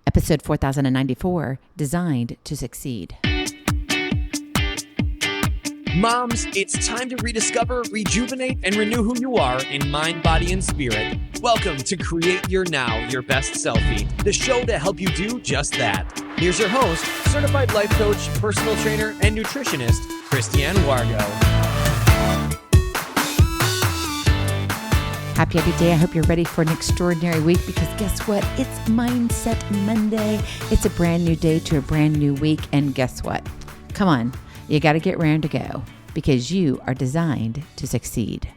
episode 4094, Designed to Succeed. Moms, it's time to rediscover, rejuvenate, and renew who you are in mind, body, and spirit. Welcome to Create Your Now, Your Best Selfie, the show to help you do just that. Here's your host, certified life coach, personal trainer, and nutritionist, Christiane Wargo. Happy day. I hope you're ready for an extraordinary week because guess what? It's Mindset Monday. It's a brand new day to a brand new week. And guess what? Come on. You got to get raring to go because you are designed to succeed.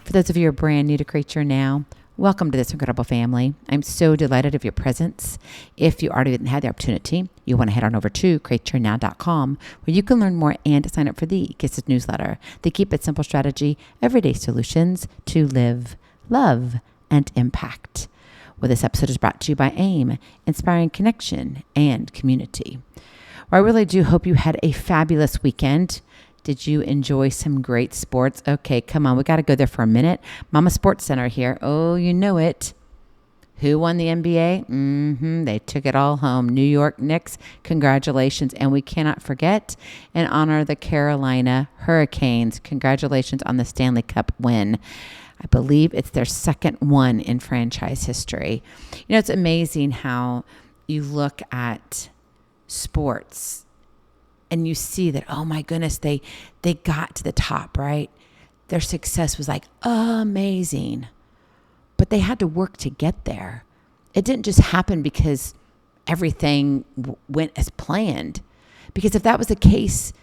For those of you who are brand new to Create Your Now, welcome to this incredible family. I'm so delighted of your presence. If you already didn't have the opportunity, you want to head on over to createyournow.com where you can learn more and sign up for the Kisses newsletter, the Keep It Simple strategy, everyday solutions to live, love, and impact. Well, this episode is brought to you by AIM, Inspiring Connection and Community. Well, I really do hope you had a fabulous weekend. Did you enjoy some great sports? Okay, come on. We got to go there for a minute. Mama Sports Center here. Oh, you know it. Who won the NBA? They took it all home. New York Knicks, congratulations. And we cannot forget and honor the Carolina Hurricanes. Congratulations on the Stanley Cup win. I believe it's their second one in franchise history. You know, it's amazing how you look at sports and you see that, oh my goodness, they got to the top, right? Their success was like amazing, but they had to work to get there. It didn't just happen because everything went as planned. Because if that was the case,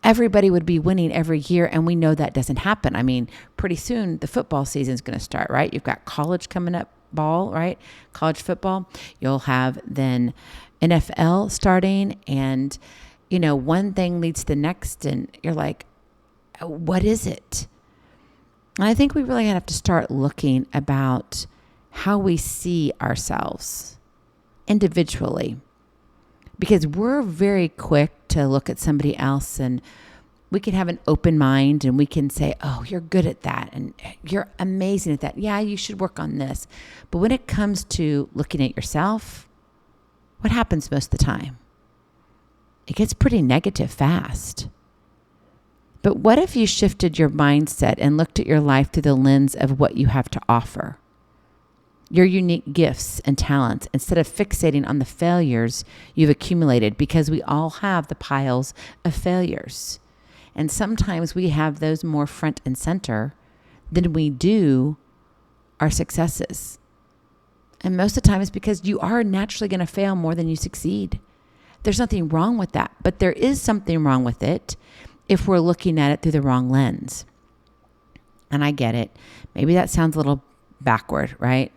everybody would be winning every year, and we know that doesn't happen. I mean, pretty soon the football season is going to start, right? You've got college coming up, ball, right? College football. You'll have then NFL starting, and, you know, one thing leads to the next, and you're like, what is it? And I think we really have to start looking about how we see ourselves individually, because we're very quick to look at somebody else and we can have an open mind and we can say, oh, you're good at that and you're amazing at that. Yeah, you should work on this. But when it comes to looking at yourself, what happens most of the time? It gets pretty negative fast. But what if you shifted your mindset and looked at your life through the lens of what you have to offer? Your unique gifts and talents, instead of fixating on the failures you've accumulated, because we all have the piles of failures. And sometimes we have those more front and center than we do our successes. And most of the time it's because you are naturally going to fail more than you succeed. There's nothing wrong with that, but there is something wrong with it if we're looking at it through the wrong lens. And I get it. Maybe that sounds a little backward, right?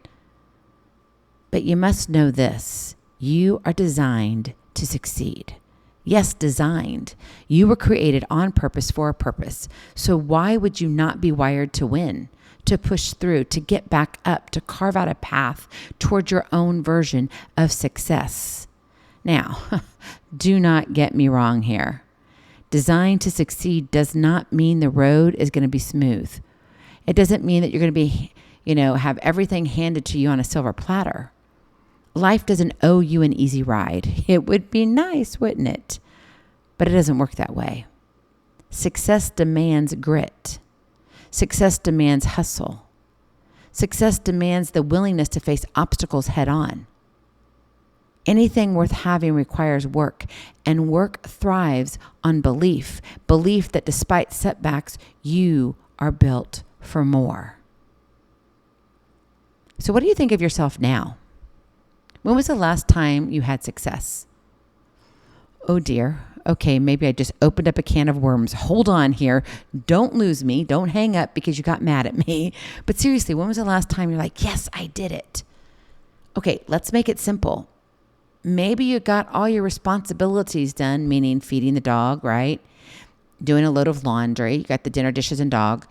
But you must know this. You are designed to succeed. Yes, designed. You were created on purpose for a purpose. So why would you not be wired to win, to push through, to get back up, to carve out a path toward your own version of success? Now, do not get me wrong here. Designed to succeed does not mean the road is going to be smooth. It doesn't mean that you're going to be, have everything handed to you on a silver platter. Life doesn't owe you an easy ride. It would be nice, wouldn't it? But it doesn't work that way. Success demands grit. Success demands hustle. Success demands the willingness to face obstacles head on. Anything worth having requires work, and work thrives on belief. Belief that despite setbacks, you are built for more. So what do you think of yourself now? When was the last time you had success? Oh dear. Okay, maybe I just opened up a can of worms. Hold on here. Don't lose me. Don't hang up because you got mad at me. But seriously, when was the last time you're like, yes, I did it? Okay, let's make it simple. Maybe you got all your responsibilities done, meaning feeding the dog, right? Doing a load of laundry. You got the dinner dishes and dog.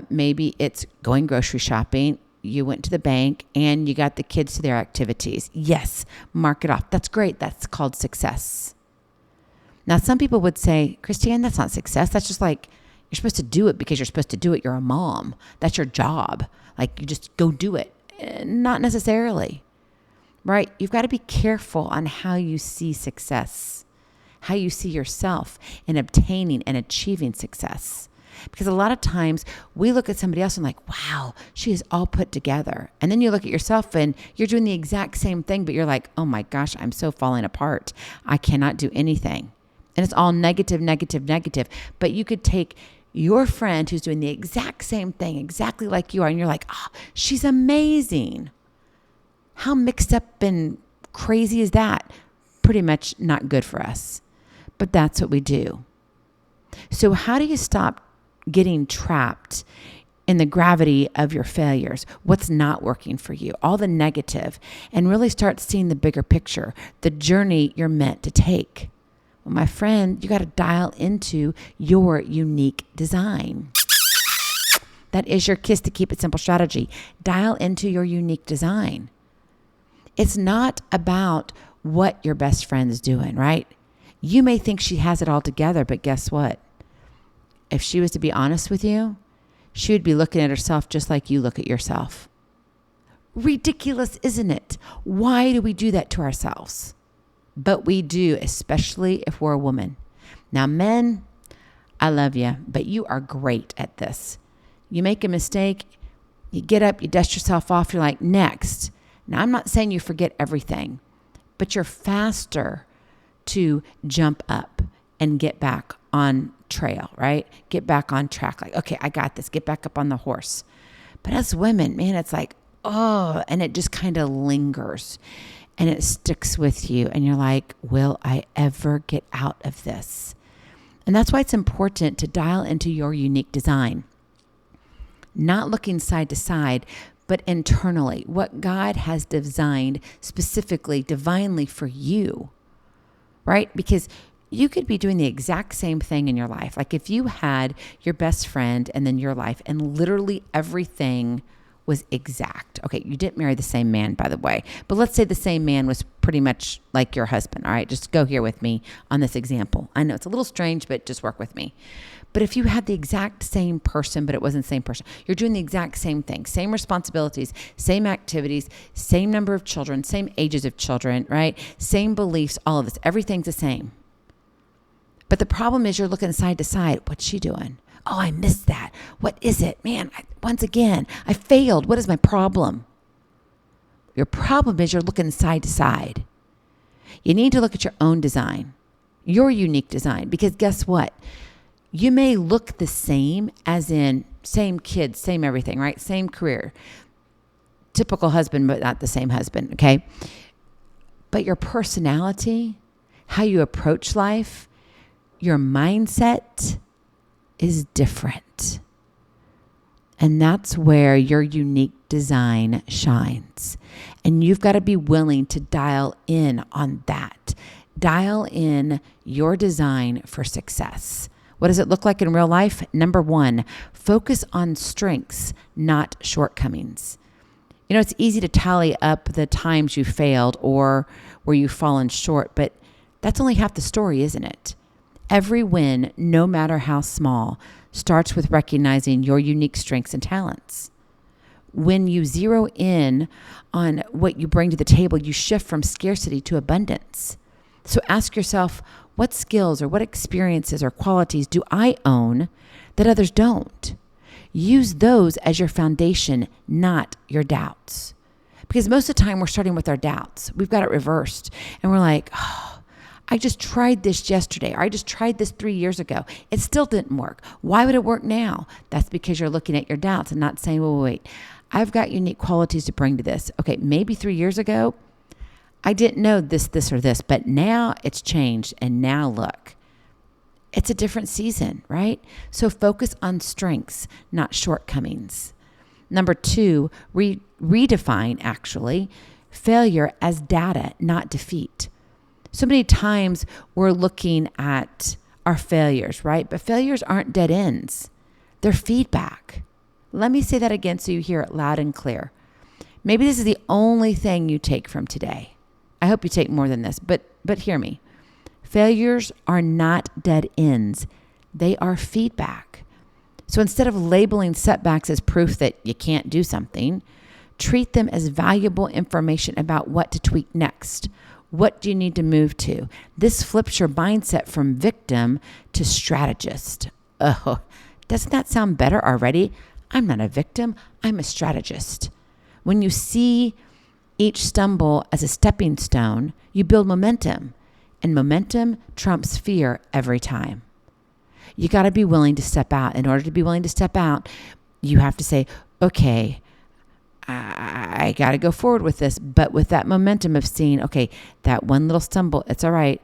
Maybe it's going grocery shopping. You went to the bank and you got the kids to their activities. Yes, mark it off. That's great. That's called success. Now, some people would say, Christiane, that's not success. That's just like, you're supposed to do it because you're supposed to do it. You're a mom. That's your job. Like, you just go do it. Not necessarily. right? You've got to be careful on how you see success, how you see yourself in obtaining and achieving success. Because a lot of times we look at somebody else and like, wow, she is all put together. And then you look at yourself and you're doing the exact same thing, but you're like, oh my gosh, I'm so falling apart. I cannot do anything. And it's all negative, negative, negative. But you could take your friend who's doing the exact same thing, exactly like you are, and you're like, oh, she's amazing. How mixed up and crazy is that? Pretty much not good for us. But that's what we do. So how do you stop getting trapped in the gravity of your failures, what's not working for you, all the negative, and really start seeing the bigger picture, the journey you're meant to take? Well, my friend, you got to dial into your unique design. That is your Kiss to Keep It Simple strategy. Dial into your unique design. It's not about what your best friend is doing, right? You may think she has it all together, but guess what? If she was to be honest with you, she would be looking at herself just like you look at yourself. Ridiculous, isn't it? Why do we do that to ourselves? But we do, especially if we're a woman. Now, men, I love you, but you are great at this. You make a mistake, you get up, you dust yourself off, you're like, next. Now, I'm not saying you forget everything, but you're faster to jump up and get back on trail, right? Get back on track. Like, okay, I got this. Get back up on the horse. But as women, man, it's like, oh, and it just kind of lingers and it sticks with you. And you're like, will I ever get out of this? And that's why it's important to dial into your unique design. Not looking side to side, but internally, what God has designed specifically, divinely for you, right? Because you could be doing the exact same thing in your life. Like if you had your best friend and then your life and literally everything was exact. Okay, you didn't marry the same man, by the way, but let's say the same man was pretty much like your husband. All right, just go here with me on this example. I know it's a little strange, but just work with me. But if you had the exact same person, but it wasn't the same person, you're doing the exact same thing, same responsibilities, same activities, same number of children, same ages of children, right? Same beliefs, all of this, everything's the same. But the problem is you're looking side to side. What's she doing? Oh, I missed that. What is it? Man, once again, I failed. What is my problem? Your problem is you're looking side to side. You need to look at your own design, your unique design, because guess what? You may look the same, as in same kids, same everything, right? Same career. Typical husband, but not the same husband, okay? But your personality, how you approach life, your mindset is different. And that's where your unique design shines. And you've got to be willing to dial in on that. Dial in your design for success. What does it look like in real life? Number one, focus on strengths, not shortcomings. You know, it's easy to tally up the times you failed or where you've fallen short, but that's only half the story, isn't it? Every win, no matter how small, starts with recognizing your unique strengths and talents. When you zero in on what you bring to the table, you shift from scarcity to abundance. So ask yourself, what skills or what experiences or qualities do I own that others don't? Use those as your foundation, not your doubts. Because most of the time we're starting with our doubts. We've got it reversed. And we're like, oh, I just tried this yesterday, or I just tried this 3 years ago. It still didn't work. Why would it work now? That's because you're looking at your doubts and not saying, well, wait, I've got unique qualities to bring to this. Okay, maybe 3 years ago, I didn't know this, or this, but now it's changed. And now look, it's a different season, right? So focus on strengths, not shortcomings. Number two, redefine actually failure as data, not defeat. So many times we're looking at our failures, right? But failures aren't dead ends. They're feedback. Let me say that again so you hear it loud and clear. Maybe this is the only thing you take from today. I hope you take more than this, but hear me. Failures are not dead ends. They are feedback. So instead of labeling setbacks as proof that you can't do something, Treat them as valuable information about what to tweak next. What do you need to move to? This flips your mindset from victim to strategist. Oh, doesn't that sound better already? I'm not a victim. I'm a strategist. When you see each stumble as a stepping stone, you build momentum. And momentum trumps fear every time. You got to be willing to step out. In order to be willing to step out, you have to say, okay, I got to go forward with this. But with that momentum of seeing, okay, that one little stumble, it's all right.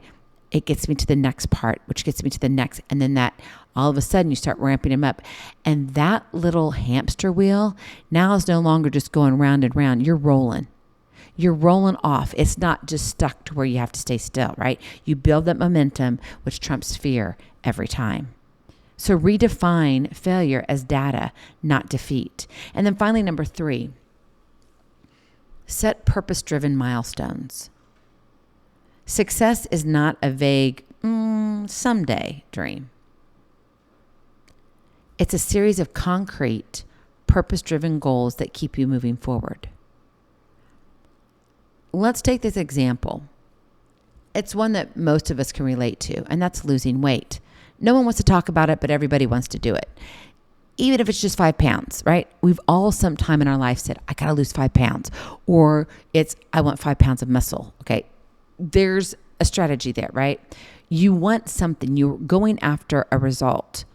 It gets me to the next part, which gets me to the next. And then that all of a sudden you start ramping them up. And that little hamster wheel now is no longer just going round and round. You're rolling. You're rolling off. It's not just stuck to where you have to stay still, right? You build that momentum, which trumps fear every time. So redefine failure as data, not defeat. And then finally, number 3, set purpose-driven milestones. Success is not a vague, someday dream. It's a series of concrete, purpose-driven goals that keep you moving forward. Let's take this example. It's one that most of us can relate to, and that's losing weight. No one wants to talk about it, but everybody wants to do it. Even if it's just 5 pounds, right? We've all sometime in our life said, I got to lose 5 pounds. Or it's, I want 5 pounds of muscle. Okay. There's a strategy there, right? You want something. You're going after a result.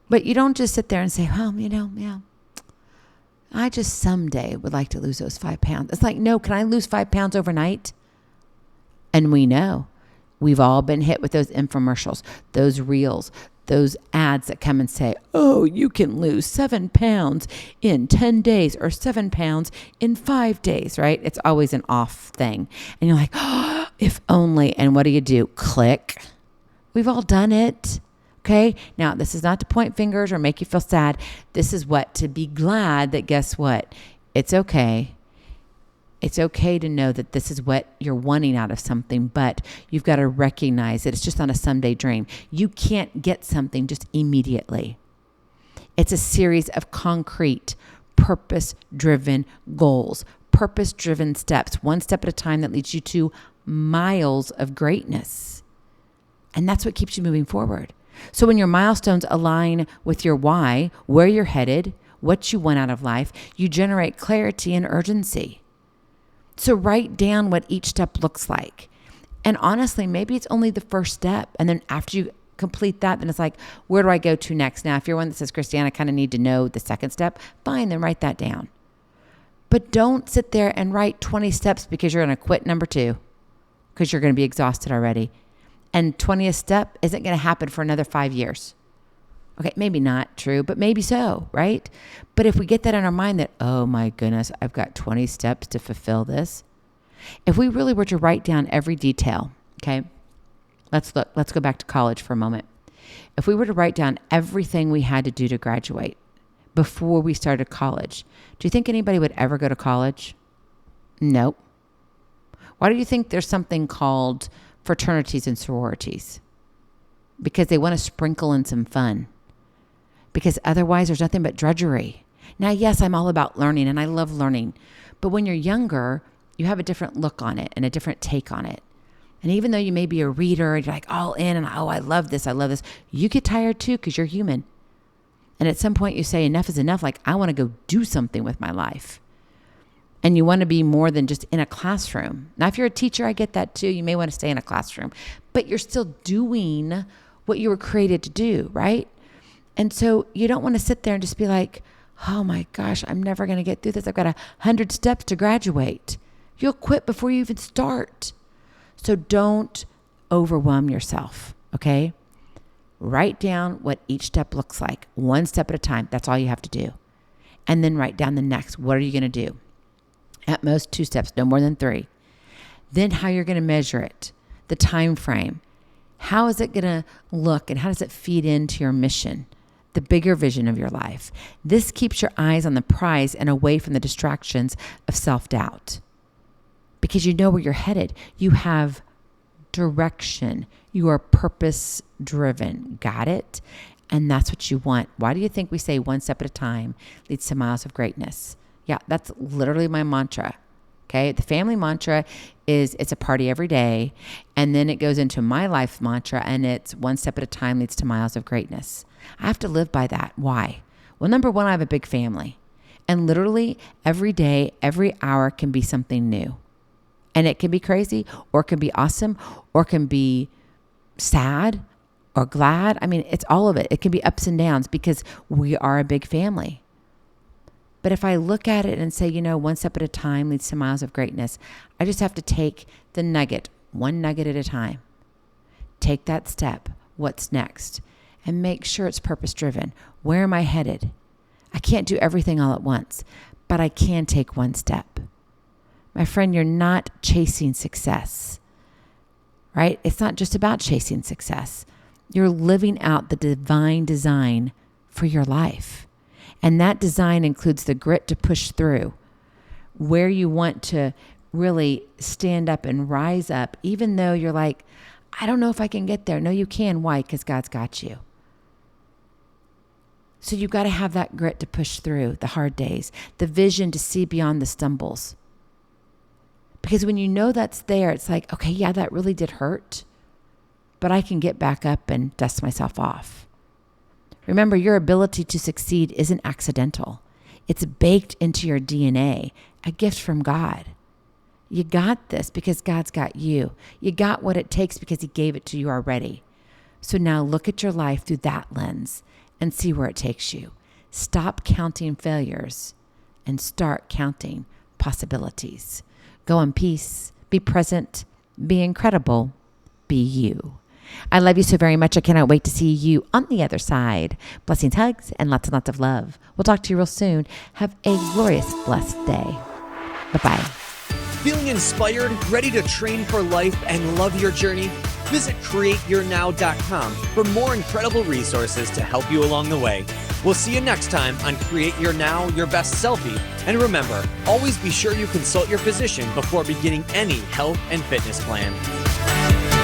But you don't just sit there and say, well, I just someday would like to lose those 5 pounds. It's like, no, can I lose 5 pounds overnight? And we know we've all been hit with those infomercials, those reels, those ads that come and say, oh, you can lose 7 pounds in 10 days or 7 pounds in 5 days, right? It's always an off thing. And you're like, oh, if only. And what do? Click. We've all done it. Okay. Now, this is not to point fingers or make you feel sad. This is to be glad that guess what? It's okay. It's okay to know that this is what you're wanting out of something, but you've got to recognize that it's just not a someday dream. You can't get something just immediately. It's a series of concrete, purpose-driven goals, purpose-driven steps, one step at a time that leads you to miles of greatness. And that's what keeps you moving forward. So when your milestones align with your why, where you're headed, what you want out of life, you generate clarity and urgency. So write down what each step looks like. And honestly, maybe it's only the first step. And then after you complete that, then it's like, where do I go to next? Now, if you're one that says, Christiane, I kind of need to know the second step, fine, then write that down. But don't sit there and write 20 steps because you're going to quit number 2 because you're going to be exhausted already. And 20th step isn't going to happen for another 5 years. Okay, maybe not true, but maybe so, right? But if we get that in our mind that, oh my goodness, I've got 20 steps to fulfill this. If we really were to write down every detail, okay, let's go back to college for a moment. If we were to write down everything we had to do to graduate before we started college, do you think anybody would ever go to college? Nope. Why do you think there's something called fraternities and sororities? Because they want to sprinkle in some fun. Because otherwise there's nothing but drudgery. Now, yes, I'm all about learning and I love learning. But when you're younger, you have a different look on it and a different take on it. And even though you may be a reader and you're like all in and, oh, I love this, you get tired too because you're human. And at some point you say enough is enough. Like, I want to go do something with my life. And you want to be more than just in a classroom. Now, if you're a teacher, I get that too. You may want to stay in a classroom. But you're still doing what you were created to do, right? And so you don't want to sit there and just be like, oh my gosh, I'm never going to get through this. I've got 100 steps to graduate. You'll quit before you even start. So don't overwhelm yourself, okay? Write down what each step looks like, one step at a time. That's all you have to do. And then write down the next. What are you going to do? At most 2 steps, no more than 3. Then how you're going to measure it, the time frame. How is it going to look and how does it feed into your mission, the bigger vision of your life? This keeps your eyes on the prize and away from the distractions of self-doubt. Because you know where you're headed. You have direction. You are purpose-driven. Got it? And that's what you want. Why do you think we say one step at a time leads to miles of greatness? Yeah, that's literally my mantra. Okay. The family mantra is it's a party every day. And then it goes into my life mantra, and it's one step at a time leads to miles of greatness. I have to live by that. Why? Well, number one, I have a big family, and literally every day, every hour can be something new. And it can be crazy, or it can be awesome, or it can be sad or glad. I mean, it's all of it. It can be ups and downs because we are a big family. But if I look at it and say, one step at a time leads to miles of greatness, I just have to take the nugget, one nugget at a time. Take that step. What's next? And make sure it's purpose driven. Where am I headed? I can't do everything all at once, but I can take one step. My friend, you're not chasing success, right? It's not just about chasing success. You're living out the divine design for your life. And that design includes the grit to push through, where you want to really stand up and rise up, even though you're like, I don't know if I can get there. No, you can. Why? Because God's got you. So you've got to have that grit to push through the hard days, the vision to see beyond the stumbles. Because when you know that's there, it's like, okay, yeah, that really did hurt, but I can get back up and dust myself off. Remember, your ability to succeed isn't accidental. It's baked into your DNA, a gift from God. You got this because God's got you. You got what it takes because He gave it to you already. So now look at your life through that lens and see where it takes you. Stop counting failures and start counting possibilities. Go in peace, be present, be incredible, be you. I love you so very much. I cannot wait to see you on the other side. Blessings, hugs, and lots of love. We'll talk to you real soon. Have a glorious, blessed day. Bye-bye. Feeling inspired, ready to train for life and love your journey? Visit createyournow.com for more incredible resources to help you along the way. We'll see you next time on Create Your Now, Your Best Selfie. And remember, always be sure you consult your physician before beginning any health and fitness plan.